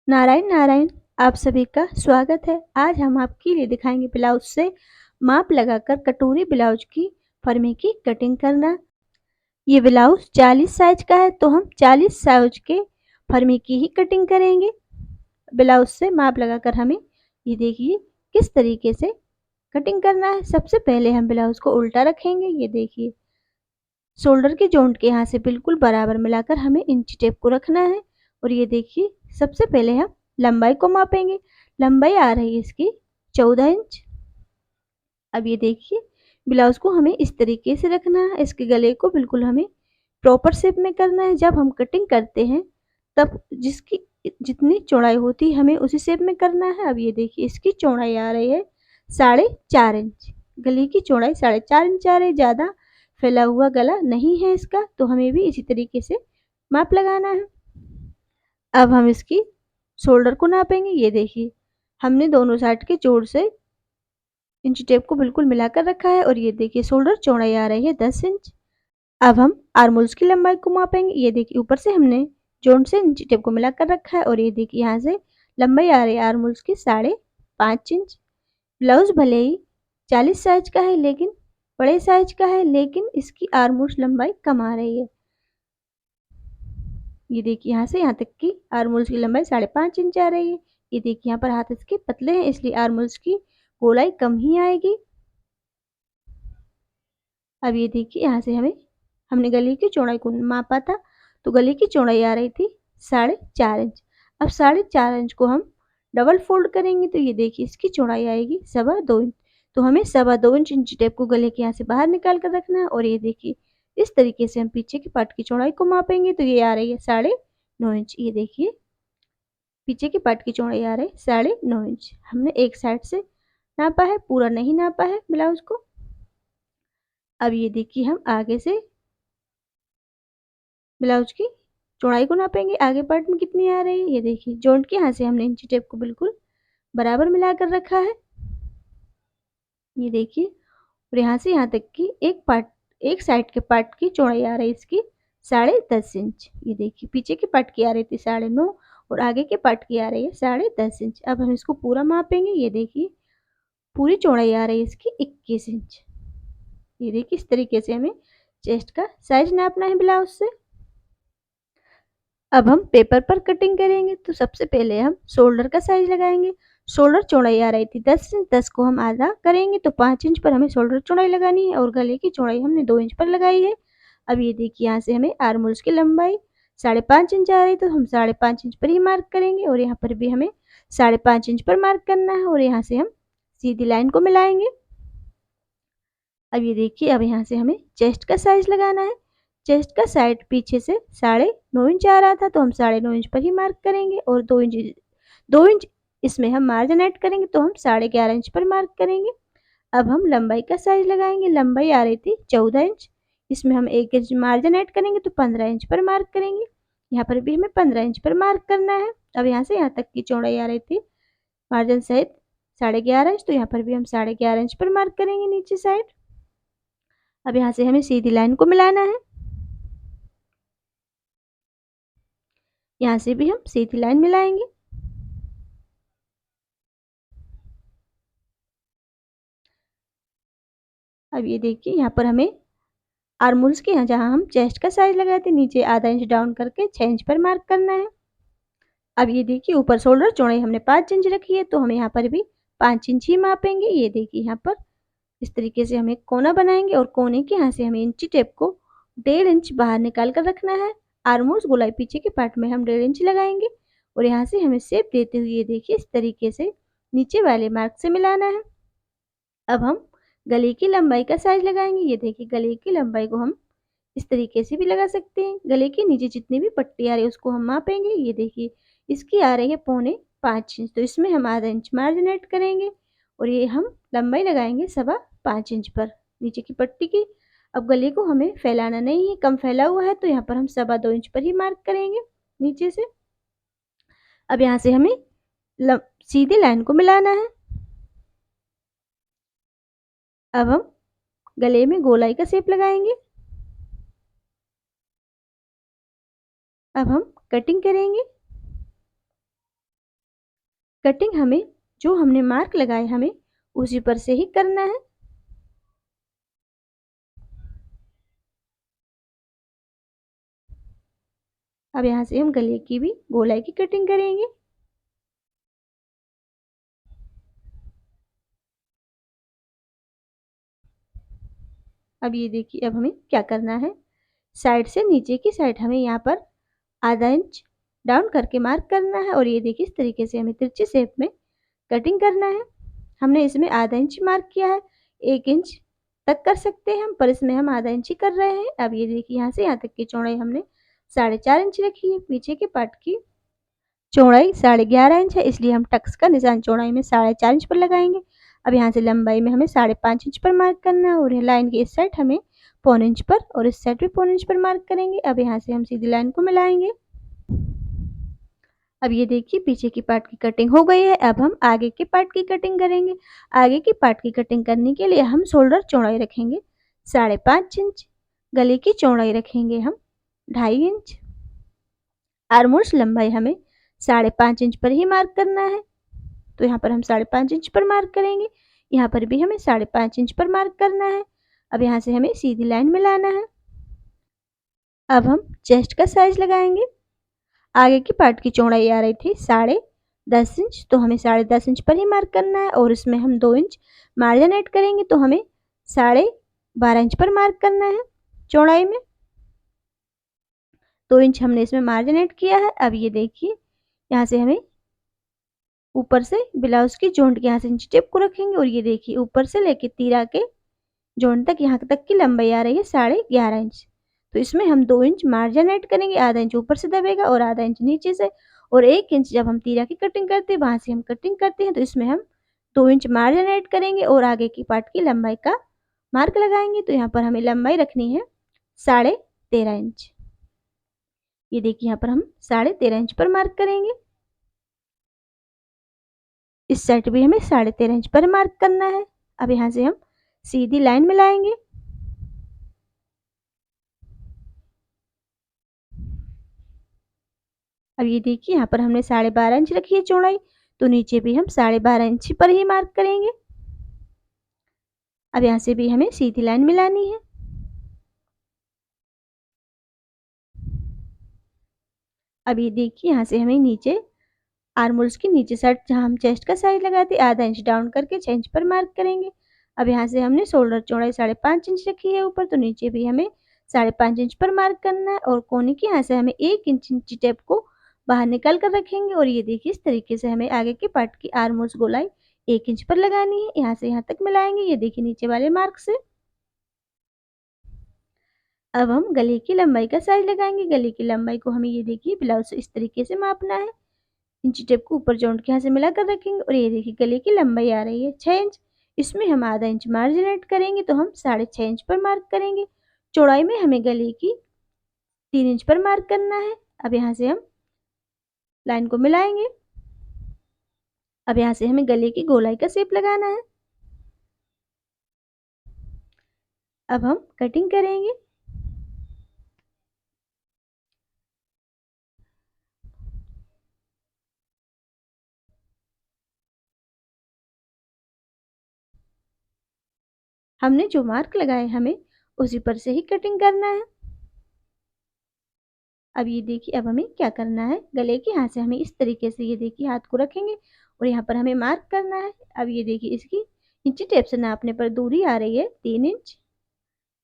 नारायण नारायण। आप सभी का स्वागत है। आज हम आपके लिए दिखाएंगे ब्लाउज से माप लगाकर कटोरी ब्लाउज की फर्मे की कटिंग करना। ये ब्लाउज 40 साइज का है तो हम 40 साइज के फर्मे की ही कटिंग करेंगे। ब्लाउज से माप लगाकर हमें ये देखिए किस तरीके से कटिंग करना है। सबसे पहले हम ब्लाउज को उल्टा रखेंगे। ये देखिए शोल्डर के जॉइंट के यहाँ से बिल्कुल बराबर मिलाकर हमें इंची टेप को रखना है। और ये देखिए सबसे पहले हम लंबाई को मापेंगे। लंबाई आ रही है इसकी 14 इंच। अब ये देखिए ब्लाउज को हमें इस तरीके से रखना है। इसके गले को बिल्कुल हमें प्रॉपर शेप में करना है। जब हम कटिंग करते हैं तब जिसकी जितनी चौड़ाई होती है हमें उसी शेप में करना है। अब ये देखिए इसकी चौड़ाई आ रही है 4.5 इंच। गले की चौड़ाई 4.5 इंच आ रही है। ज़्यादा फैला हुआ गला नहीं है इसका, तो हमें भी इसी तरीके से माप लगाना है। अब हम इसकी शोल्डर को नापेंगे। ये देखिए हमने दोनों साइड के जोड़ से इंच टेप को बिल्कुल मिलाकर रखा है। और ये देखिए शोल्डर चौड़ाई आ रही है 10 इंच। अब हम आर्मोल्स की लंबाई को मापेंगे। ये देखिए ऊपर से हमने जोड़ से इंच टेप को मिलाकर रखा है। और ये देखिए यहाँ से लंबाई आ रही है आर्मोल्स की 5.5 इंच। ब्लाउज भले ही 40 साइज का है लेकिन बड़े साइज का है, लेकिन इसकी आर्मोल्स लंबाई कम आ रही है। ये देखिए यहाँ से यहाँ तक की आर्मोल्स की लंबाई 5.5 इंच आ रही है। ये देखिए यहाँ पर हाथ इसके पतले हैं इसलिए आर्मोल्स की गोलाई कम ही आएगी। अब ये देखिए यहाँ से हमने गले की चौड़ाई को मापा था तो गले की चौड़ाई आ रही थी 4.5 इंच। अब 4.5 इंच को हम डबल फोल्ड करेंगे तो ये देखिए इसकी चौड़ाई आएगी 2.25 इंच। तो हमें 2.25 इंच इंची टेप को गले के यहाँ से बाहर निकाल कर रखना है। और ये देखिए इस तरीके से हम पीछे की पार्ट की चौड़ाई को मापेंगे तो ये आ रही है 9.5 इंच। ये देखिए पीछे की पार्ट की चौड़ाई आ रही है 9.5 इंच। हमने एक साइड से नापा है, पूरा नहीं नापा है ब्लाउज को। अब ये देखिए हम आगे से ब्लाउज की चौड़ाई को नापेंगे। आगे पार्ट में कितनी आ रही है ये देखिए जॉइंट के यहाँ से हमने इंची टेप को बिल्कुल बराबर मिलाकर रखा है। ये देखिए और यहाँ से यहाँ तक की एक साइड के पार्ट की चौड़ाई आ रही है इसकी 10.5 इंच। ये देखिए पीछे के पार्ट की आ रही थी 9.5 और आगे के पार्ट की आ रही है 10.5 इंच। अब हम इसको पूरा मापेंगे। ये देखिए पूरी चौड़ाई आ रही है इसकी 21 इंच। ये देखिए इस तरीके से हमें चेस्ट का साइज नापना है ब्लाउज से। अब हम पेपर पर कटिंग करेंगे तो सबसे पहले हम शोल्डर का साइज लगाएंगे। शोल्डर चौड़ाई आ रही थी 10 इंच, 10 को हम आधा करेंगे तो 5 इंच पर हमें शोल्डर चौड़ाई लगानी है और गले की चौड़ाई हमने 2 इंच पर लगाई है। अब ये देखिए यहाँ से हमें आर्मोल्स की लंबाई 5.5 इंच आ रही तो हम 5.5 इंच पर ही मार्क करेंगे और यहाँ पर भी हमें 5.5 इंच पर मार्क करना है। और यहाँ से हम सीधी लाइन को मिलाएंगे। अब ये देखिए अब यहाँ से हमें चेस्ट का साइज लगाना है। चेस्ट का साइड पीछे से 9.5 इंच आ रहा था तो हम 9.5 इंच पर ही मार्क करेंगे और 2 इंच इसमें हम मार्जिन ऐड करेंगे तो हम 11.5 इंच पर मार्क करेंगे। अब हम लंबाई का साइज लगाएंगे। लंबाई आ रही थी 14 इंच, इसमें हम 1 इंच मार्जिन ऐड करेंगे तो 15 इंच पर मार्क करेंगे। यहाँ पर भी हमें 15 इंच पर मार्क करना है। अब यहाँ से यहाँ तक की चौड़ाई आ रही थी मार्जिन सहित 11.5 इंच, तो यहाँ पर भी हम 11.5 इंच पर मार्क करेंगे नीचे साइड। अब यहाँ से हमें सीधी लाइन को मिलाना है। यहाँ से भी हम सीधी लाइन मिलाएंगे। अब ये देखिए यहाँ पर हमें आर्मोल्स के यहाँ जहाँ हम चेस्ट का साइज लगाए थे नीचे आधा इंच डाउन करके 6 इंच पर मार्क करना है। अब ये देखिए ऊपर शोल्डर चौड़ाई हमने 5 इंच रखी है तो हम यहाँ पर भी 5 इंच ही मापेंगे। ये देखिए यहाँ पर इस तरीके से हम एक कोना बनाएंगे और कोने के यहाँ से हमें इंची टेप को 1.5 इंच बाहर निकाल कर रखना है। आर्मोल्स गोलाई पीछे के पार्ट में हम 1.5 इंच लगाएंगे और यहाँ से हमें शेप देते हुए ये देखिए इस तरीके से नीचे वाले मार्क से मिलाना है। अब हम गले की लंबाई का साइज लगाएंगे। ये देखिए गले की लंबाई को हम इस तरीके से भी लगा सकते हैं। गले के नीचे जितनी भी पट्टी आ रही है उसको हम मापेंगे। ये देखिए इसकी आ रही है 4.25 इंच तो इसमें हम आधा इंच मार्जिन ऐड करेंगे और ये हम लंबाई लगाएंगे 5.25 इंच पर नीचे की पट्टी की। अब गले को हमें फैलाना नहीं है, कम फैला हुआ है तो यहाँ पर हम 2.25 इंच पर ही मार्क करेंगे नीचे से। अब यहाँ से हमें सीधी लाइन को मिलाना है। अब हम गले में गोलाई का शेप लगाएंगे। अब हम कटिंग करेंगे। कटिंग हमें जो हमने मार्क लगाए हमें उसी पर से ही करना है। अब यहाँ से हम गले की भी गोलाई की कटिंग करेंगे। अब ये देखिए, अब हमें क्या करना है, साइड से नीचे की साइड हमें यहाँ पर आधा इंच डाउन करके मार्क करना है और ये देखिए इस तरीके से हमें तिरछी शेप में कटिंग करना है। हमने इसमें आधा इंच मार्क किया है, 1 इंच तक कर सकते हैं हम, पर इसमें हम आधा इंच ही कर रहे हैं। अब ये देखिए यहाँ से यहाँ तक की चौड़ाई हमने 4.5 इंच रखी है। पीछे के पार्ट की चौड़ाई 11.5 इंच है, इसलिए हम टक्स का निशान चौड़ाई में 4.5 इंच पर लगाएंगे। अब यहाँ से लंबाई में हमें 5.5 इंच पर मार्क करना है और लाइन की इस साइड हमें 1.25 इंच पर और इस साइड भी 1.25 इंच पर मार्क करेंगे। अब यहाँ से हम सीधी लाइन को मिलाएंगे। अब ये देखिए पीछे की पार्ट की कटिंग हो गई है। अब हम आगे के पार्ट की कटिंग करेंगे। आगे की पार्ट की कटिंग करने के लिए हम शोल्डर चौड़ाई रखेंगे 5.5 इंच, गले की चौड़ाई रखेंगे हम 2.5 इंच, आर्मोल्स लंबाई हमें 5.5 इंच पर ही मार्क करना है, तो यहाँ पर हम 5.5 इंच पर मार्क करेंगे। यहाँ पर भी हमें 5.5 इंच पर मार्क करना है। अब यहाँ से हमें सीधी लाइन मिलाना है। अब हम चेस्ट का साइज लगाएंगे। आगे की पार्ट की चौड़ाई आ रही थी 10.5 इंच, तो हमें 10.5 इंच पर ही मार्क करना है और इसमें हम 2 इंच मार्जिन ऐड करेंगे, तो हमें 12.5 इंच पर मार्क करना है चौड़ाई में। 2 इंच हमने इसमें मार्जिन ऐड किया है। अब ये देखिए यहाँ से हमें ऊपर से ब्लाउज की जोंट के यहाँ से इंची टेप को रखेंगे और ये देखिए ऊपर से लेके तीरा के जोंट तक यहाँ तक की लंबाई आ रही है 11.5 इंच, तो इसमें हम 2 इंच मार्जिन ऐड करेंगे, आधा इंच ऊपर से दबेगा और आधा इंच नीचे से, और 1 इंच जब हम तीरा की कटिंग करते हैं वहां से हम कटिंग करते हैं, तो इसमें हम 2 इंच मार्जिन ऐड करेंगे और आगे की पार्ट की लंबाई का मार्क लगाएंगे। तो यहाँ पर हमें लंबाई रखनी है 13.5 इंच। ये देखिए यहाँ पर हम 13.5 इंच पर मार्क करेंगे। इस साइड भी हमें 13.5 इंच पर मार्क करना है। अब यहाँ से हम सीधी लाइन मिलाएंगे। अब ये देखिए यहाँ पर हमने 12.5 इंच रखी है चौड़ाई, तो नीचे भी हम 12.5 इंच पर ही मार्क करेंगे। अब यहाँ से भी हमें सीधी लाइन मिलानी है। अब ये देखिए यहाँ से हमें नीचे आर्मोल्स की नीचे साइड जहाँ हम चेस्ट का साइज लगाते आधा इंच डाउन करके 6 इंच पर मार्क करेंगे। अब यहाँ से हमने शोल्डर चौड़ाई 5.5 इंच रखी है ऊपर, तो नीचे भी हमें 5.5 इंच पर मार्क करना है और कोने की यहाँ से हमें 1 इंच इंची टेप को बाहर निकाल कर रखेंगे और ये देखिए इस तरीके से हमें आगे के पार्ट की आर्मोल्स गोलाई 1 इंच पर लगानी है। यहाँ से यहाँ तक मिलाएंगे, ये देखिए नीचे वाले मार्क से। अब हम गले की लंबाई का साइज लगाएंगे। गले की लंबाई को हमें ये देखिए ब्लाउज से इस तरीके से मापना है। इंची टेप को ऊपर जॉइंट के यहाँ से मिलाकर रखेंगे और ये देखिए गले की लंबाई आ रही है 6 इंच। इसमें हम आधा इंच मार्जिन ऐड करेंगे, तो हम 6.5 इंच पर मार्क करेंगे। चौड़ाई में हमें गले की 3 इंच पर मार्क करना है। अब यहाँ से हम लाइन को मिलाएंगे। अब यहाँ से हमें गले की गोलाई का शेप लगाना है। अब हम कटिंग करेंगे। हमने जो मार्क लगाए हमें उसी पर से ही कटिंग करना है। अब ये देखिए अब हमें क्या करना है, गले के यहाँ से हमें इस तरीके से ये देखिए हाथ को रखेंगे और यहाँ पर हमें मार्क करना है। अब ये देखिए इसकी इंची टेप से नापने पर दूरी आ रही है 3 इंच।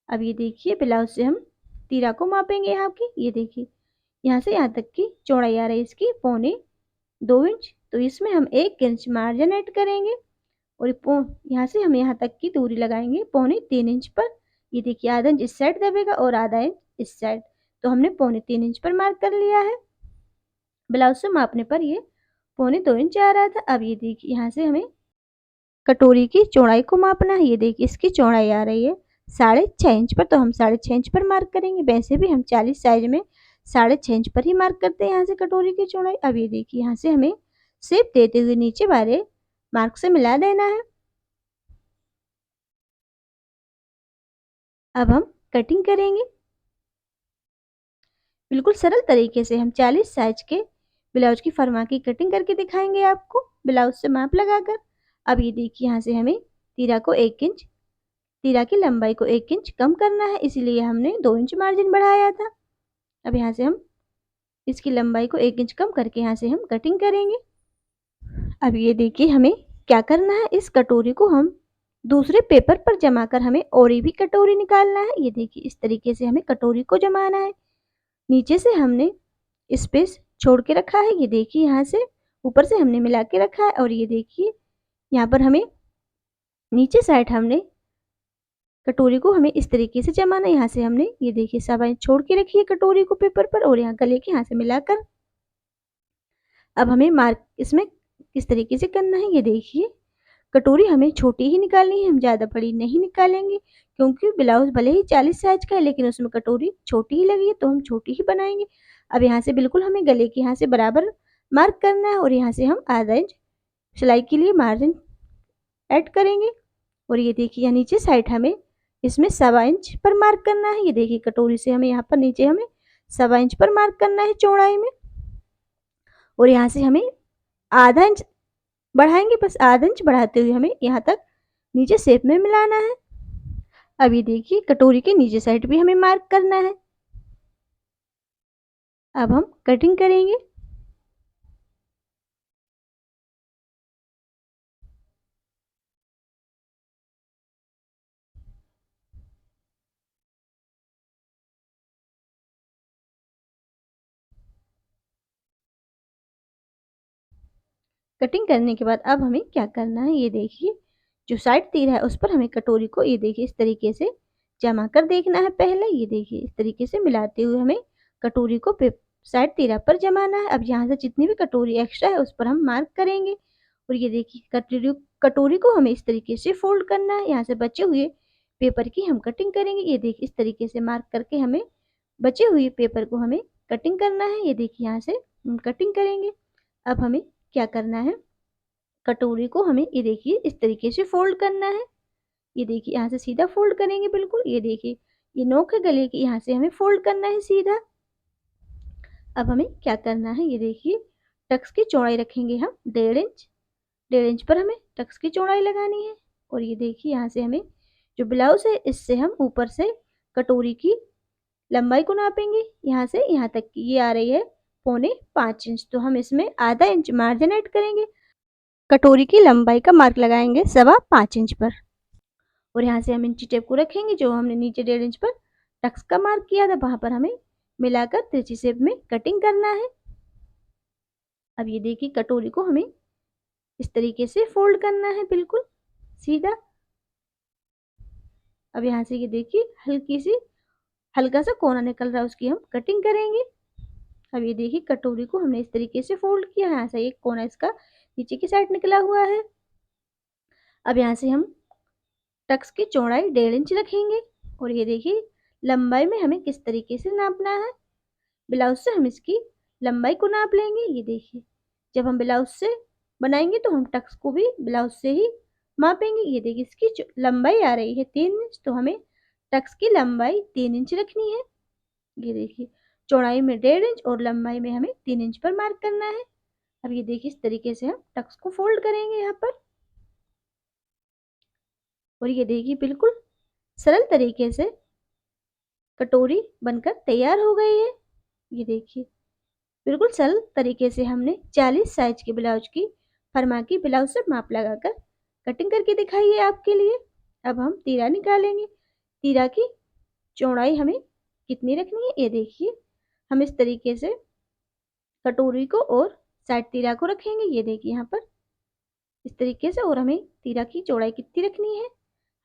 अब ये देखिए ब्लाउज से हम तीरा को मापेंगे यहाँ की, ये देखिए यहाँ से यहाँ तक की चौड़ाई आ रही है इसकी 1.25 इंच, तो इसमें हम 1 इंच मार्जिन ऐड करेंगे और यहाँ से हम यहाँ तक की दूरी लगाएंगे 3.25 इंच पर। ये देखिए आधा इंच इस साइड दबेगा और आधा इंच इस साइड, तो हमने 3.25 इंच पर मार्क कर लिया है। ब्लाउज से मापने पर ये 2.25 इंच आ रहा था। अब ये देखिए यहाँ से हमें कटोरी की चौड़ाई को मापना है। ये देखिए इसकी चौड़ाई आ रही है 6.5 इंच पर, तो हम 6.5 इंच पर मार्क करेंगे। वैसे भी हम 40 साइज में 6.5 इंच पर ही मार्क करते हैं यहाँ से कटोरी की चौड़ाई। अब ये देखिए यहाँ से हमें शेप देते हुए नीचे वाले मार्क से मिला देना है। अब हम कटिंग करेंगे। बिल्कुल सरल तरीके से हम 40 साइज के ब्लाउज की फरमा की कटिंग करके दिखाएंगे आपको ब्लाउज से माप लगाकर। अब ये देखिए यहाँ से हमें तीरा को 1 इंच, तीरा की लंबाई को 1 इंच कम करना है, इसीलिए हमने 2 इंच मार्जिन बढ़ाया था। अब यहाँ से हम इसकी लंबाई को 1 इंच कम करके यहाँ से हम कटिंग करेंगे। अब ये देखिए हमें क्या करना है, इस कटोरी को हम दूसरे पेपर पर जमा कर हमें और भी कटोरी निकालना है। ये देखिए इस तरीके से हमें कटोरी को जमाना है। नीचे से हमने स्पेस छोड़ के रखा है, ये देखिए यहाँ से ऊपर से हमने मिला के रखा है। और ये देखिए यहाँ पर हमें नीचे साइड हमने कटोरी को हमें इस तरीके से जमाना है। यहाँ से हमने ये देखिए सवाई छोड़ के रखी है कटोरी को पेपर पर और यहाँ गले के यहाँ से मिलाकर अब हमें मार्क इसमें किस तरीके से करना है। ये देखिए कटोरी हमें छोटी ही निकालनी है, हम ज़्यादा बड़ी नहीं निकालेंगे क्योंकि ब्लाउज भले ही 40 साइज का है लेकिन उसमें कटोरी छोटी ही लगी है तो हम छोटी ही बनाएंगे। अब यहाँ से बिल्कुल हमें गले के यहाँ से बराबर मार्क करना है और यहाँ से हम आधा इंच सिलाई के लिए मार्जिन ऐड करेंगे। और ये देखिए यहाँ नीचे साइड हमें इसमें 1.25 इंच पर मार्क करना है। ये देखिए कटोरी से हमें यहाँ पर नीचे हमें 1.25 इंच पर मार्क करना है चौड़ाई में। और यहाँ से हमें आधा इंच बढ़ाएंगे, बस आधा इंच बढ़ाते हुए हमें यहाँ तक नीचे शेप में मिलाना है। अब ये देखिए कटोरी के नीचे साइड भी हमें मार्क करना है। अब हम कटिंग करेंगे। कटिंग करने के बाद अब हमें क्या करना है, ये देखिए जो साइड तीर है उस पर हमें कटोरी को ये देखिए इस तरीके से जमा कर देखना है। पहले ये देखिए इस तरीके से मिलाते हुए हमें कटोरी को साइड तीरा पर जमाना है। अब यहाँ से जितनी भी कटोरी एक्स्ट्रा है उस पर हम मार्क करेंगे। और ये देखिए कटोरी को हमें इस तरीके से फोल्ड करना है। यहाँ से बचे हुए पेपर की हम कटिंग करेंगे। ये देखिए इस तरीके से मार्क करके हमें बचे हुए पेपर को हमें कटिंग करना है। ये देखिए यहाँ से हम कटिंग करेंगे। अब हमें क्या करना है, कटोरी को हमें ये देखिए इस तरीके से फोल्ड करना है। ये देखिए यहाँ से सीधा फोल्ड करेंगे बिल्कुल। ये देखिए ये नोक है गले की, यहाँ से हमें फोल्ड करना है सीधा। अब हमें क्या करना है, ये देखिए टक्स की चौड़ाई रखेंगे हम 1.5 इंच। 1.5 इंच पर हमें टक्स की चौड़ाई लगानी है। और ये देखिए यहाँ से हमें जो ब्लाउज है इससे हम ऊपर से कटोरी की लंबाई को नापेंगे। यहाँ से यहाँ तक की ये आ रही है 4.25 इंच, तो हम इसमें आधा इंच मार्जिन ऐड करेंगे। कटोरी की लंबाई का मार्क लगाएंगे 5.25 इंच पर। और यहाँ से हम इंची टेप को रखेंगे जो हमने नीचे 1.5 इंच पर टक्स का मार्क किया था वहां पर हमें मिलाकर तिरछी शेप में कटिंग करना है। अब ये देखिए कटोरी को हमें इस तरीके से फोल्ड करना है बिल्कुल सीधा। अब यहाँ से ये देखिए हल्का सा कोना निकल रहा है, उसकी हम कटिंग करेंगे। अब ये देखिए कटोरी को हमने इस तरीके से फोल्ड किया है, यहाँ से एक कोना इसका नीचे की साइड निकला हुआ है। अब यहाँ से हम टक्स की चौड़ाई 1.5 इंच रखेंगे। और ये देखिए लंबाई में हमें किस तरीके से नापना है, ब्लाउज से हम इसकी लंबाई को नाप लेंगे। ये देखिए जब हम ब्लाउज से बनाएंगे तो हम टक्स को भी ब्लाउज से ही मापेंगे। ये देखिए इसकी लंबाई आ रही है 3 इंच, तो हमें टक्स की लंबाई 3 इंच रखनी है। ये देखिए चौड़ाई में 1.5 इंच और लंबाई में हमें 3 इंच पर मार्क करना है। अब ये देखिए इस तरीके से हम टक्स को फोल्ड करेंगे यहाँ पर। और ये देखिए बिल्कुल सरल तरीके से कटोरी बनकर तैयार हो गई है। ये देखिए बिल्कुल सरल तरीके से हमने 40 साइज के ब्लाउज की फरमा की ब्लाउज से माप लगाकर कटिंग करके दिखाई है आपके लिए। अब हम तीरा निकालेंगे। तीरा की चौड़ाई हमें कितनी रखनी है, ये देखिए हम इस तरीके से कटोरी को और साइड तीरा को रखेंगे। ये देखिए यहाँ पर इस तरीके से, और हमें तीरा की चौड़ाई कितनी रखनी है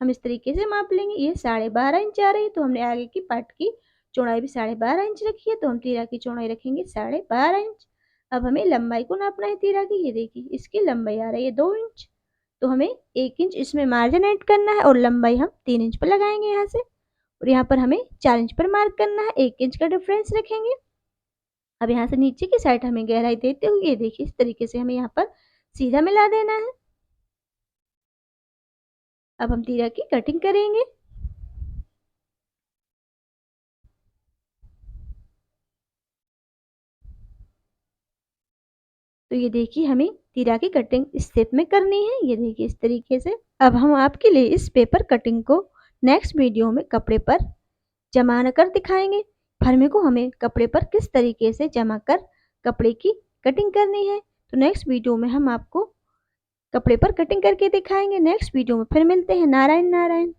हम इस तरीके से माप लेंगे। ये 12.5 इंच आ रही है, तो हमने आगे की पार्ट की चौड़ाई भी 12.5 इंच रखी है, तो हम तीरा की चौड़ाई रखेंगे 12.5 इंच। अब हमें लंबाई को नापना है तीरा की। ये देखिए इसकी लंबाई आ रही है 2 इंच, तो हमें 1 इंच इसमें मार्जिन ऐड करना है और लंबाई हम 3 इंच पर लगाएंगे यहाँ से। और यहाँ पर हमें 4 इंच पर मार्क करना है, 1 इंच का डिफरेंस रखेंगे। अब यहाँ से नीचे की साइड हमें गहराई देते हुए ये देखिए इस तरीके से हमें यहाँ पर सीधा मिला देना है। अब हम तीरा की कटिंग करेंगे। तो ये देखिए हमें तीरा की कटिंग इस शेप में करनी है। ये देखिए इस तरीके से। अब हम आपके लिए इस पेपर कटिंग को नेक्स्ट वीडियो में कपड़े पर जमा कर दिखाएंगे। फरमे को हमें कपड़े पर किस तरीके से जमा कर कपड़े की कटिंग करनी है। तो नेक्स्ट वीडियो में हम आपको कपड़े पर कटिंग करके दिखाएंगे। नेक्स्ट वीडियो में फिर मिलते हैं। नारायण नारायण।